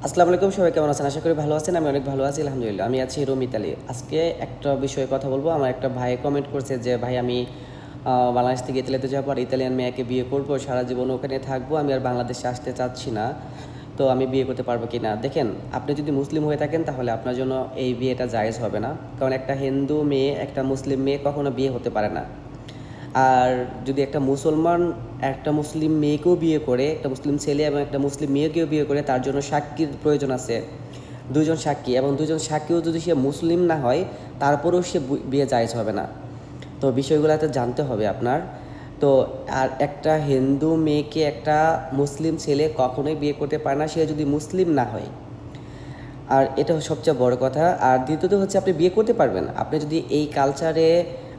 আসসালামু আলাইকুম, সবাই কেমন আছেন? আশা করি ভালো আছেন। আমি অনেক ভালো আছি, আলহামদুলিল্লাহ। আমি আছি রুম ইতালি। আজকে একটা বিষয়ে কথা বলবো। আমার একটা ভাই কমেন্ট করছে যে ভাই আমি বাংলাদেশ থেকে ইতালিতে যাওয়ার পর ইতালিয়ান মেয়েকে বিয়ে করবো, সারা জীবন ওখানে থাকবো, আমি আর বাংলাদেশে আসতে চাচ্ছি না। তো আমি বিয়ে করতে পারবো কি না? দেখেন, আপনি যদি মুসলিম হয়ে থাকেন তাহলে আপনার জন্য এই বিয়েটা জায়েজ হবে না। কারণ একটা হিন্দু মেয়ে একটা মুসলিম মেয়ে কখনো বিয়ে হতে পারে না। আর যদি একটা মুসলমান একটা মুসলিম মেয়েকেও বিয়ে করে, একটা মুসলিম ছেলে এবং একটা মুসলিম মেয়েকেও বিয়ে করে, তার জন্য সাক্ষীর প্রয়োজন আছে, দুজন সাক্ষী, এবং দুজন সাক্ষীও যদি সে মুসলিম না হয় তারপরেও সে বিয়ে জায়েজ হবে না। তো বিষয়গুলোতে জানতে হবে আপনার। তো আর একটা হিন্দু মেয়েকে একটা মুসলিম ছেলে কখনোই বিয়ে করতে পারে না, সে যদি মুসলিম না হয়। আর এটা সবচেয়ে বড় কথা। আর দ্বিতীয়ত হচ্ছে, আপনি বিয়ে করতে পারবেন, আপনি যদি এই কালচারে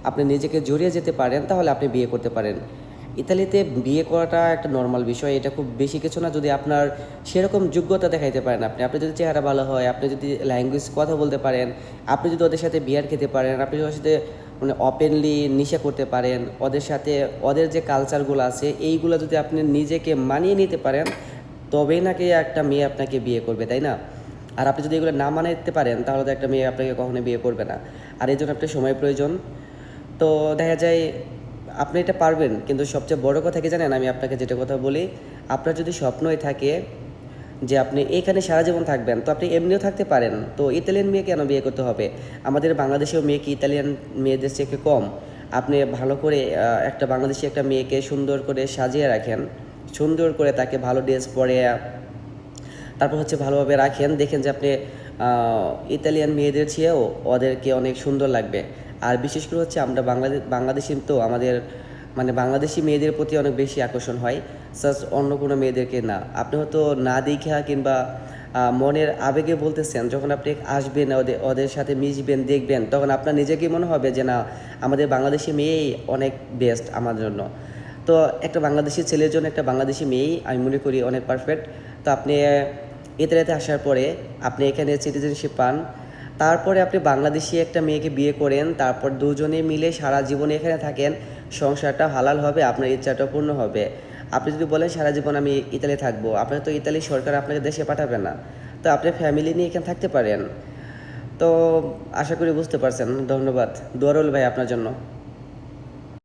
আপনি নিজেকে জড়িয়ে যেতে পারেন তাহলে আপনি বিয়ে করতে পারেন। ইতালিতে বিয়ে করাটা একটা নর্মাল বিষয়, এটা খুব বেশি কিছু না। যদি আপনার সেরকম যোগ্যতা দেখাইতে পারেন, আপনি যদি চেহারা ভালো হয়, আপনি যদি ল্যাঙ্গুয়েজ কথা বলতে পারেন, আপনি যদি ওদের সাথে বিয়ার খেতে পারেন, আপনি ওদের সাথে মানে ওপেনলি নেশা করতে পারেন, ওদের সাথে ওদের যে কালচারগুলো আছে এইগুলো যদি আপনি নিজেকে মানিয়ে নিতে পারেন, তবেই নাকি একটা মেয়ে আপনাকে বিয়ে করবে, তাই না? আর আপনি যদি এগুলো না মানাতে পারেন তাহলে তো একটা মেয়ে আপনাকে কখনোই বিয়ে করবে না। আর এই জন্য আপনার সময় প্রয়োজন। তো দেখা যায় আপনি এটা পারবেন, কিন্তু সবচেয়ে বড় কথা কি জানেন? আমি আপনাকে যেটা কথা বলি, আপনার যদি স্বপ্নই থাকে যে আপনি এখানে সারা জীবন থাকবেন, তো আপনি এমনিও থাকতে পারেন। তো ইতালিয়ান মেয়ে কেন বিয়ে করতে হবে? আমাদের বাংলাদেশেও মেয়ে কি ইতালিয়ান মেয়েদের থেকে কম? আপনি ভালো করে একটা বাংলাদেশি একটা মেয়েকে সুন্দর করে সাজিয়ে রাখেন, সুন্দর করে তাকে ভালো ড্রেস পরে তারপর হচ্ছে ভালোভাবে রাখেন, দেখেন যে আপনি ইতালিয়ান মেয়েদের চেয়েও ওদেরকে অনেক সুন্দর লাগবে। আর বিশেষ করে হচ্ছে আমরা বাংলাদেশি, তো আমাদের মানে বাংলাদেশি মেয়েদের প্রতি অনেক বেশি আকর্ষণ হয়, জাস্ট অন্য কোনো মেয়েদেরকে না। আপনি হয়তো না দেখা কিংবা মনের আবেগে বলতেছেন, যখন আপনি আসবেন ওদের ওদের সাথে মিশবেন দেখবেন, তখন আপনার নিজেকেই মনে হবে যে না, আমাদের বাংলাদেশি মেয়েই অনেক বেস্ট আমাদের জন্য। তো একটা বাংলাদেশি ছেলের জন্য একটা বাংলাদেশি মেয়েই আমি মনে করি অনেক পারফেক্ট। তো আপনি ইতালিতে আসার পরে আপনি এখানে সিটিজেনশিপ পান, তারপরে আপনি বাংলাদেশি একটা মেয়েকে বিয়ে করেন, তারপর দুজনে মিলে সারা জীবন এখানে থাকেন, সংসারটা হালাল হবে, আপনার ইচ্ছাটা পূর্ণ হবে। আপনি যদি বলেন সারা জীবন আমি ইতালি থাকবো, আপনার তো ইতালি সরকার আপনাকে দেশে পাঠাবে না। তো আপনি ফ্যামিলি নিয়ে এখানে থাকতে পারেন। তো আশা করি বুঝতে পারছেন। ধন্যবাদ। দোয়া রইল ভাই আপনার জন্য।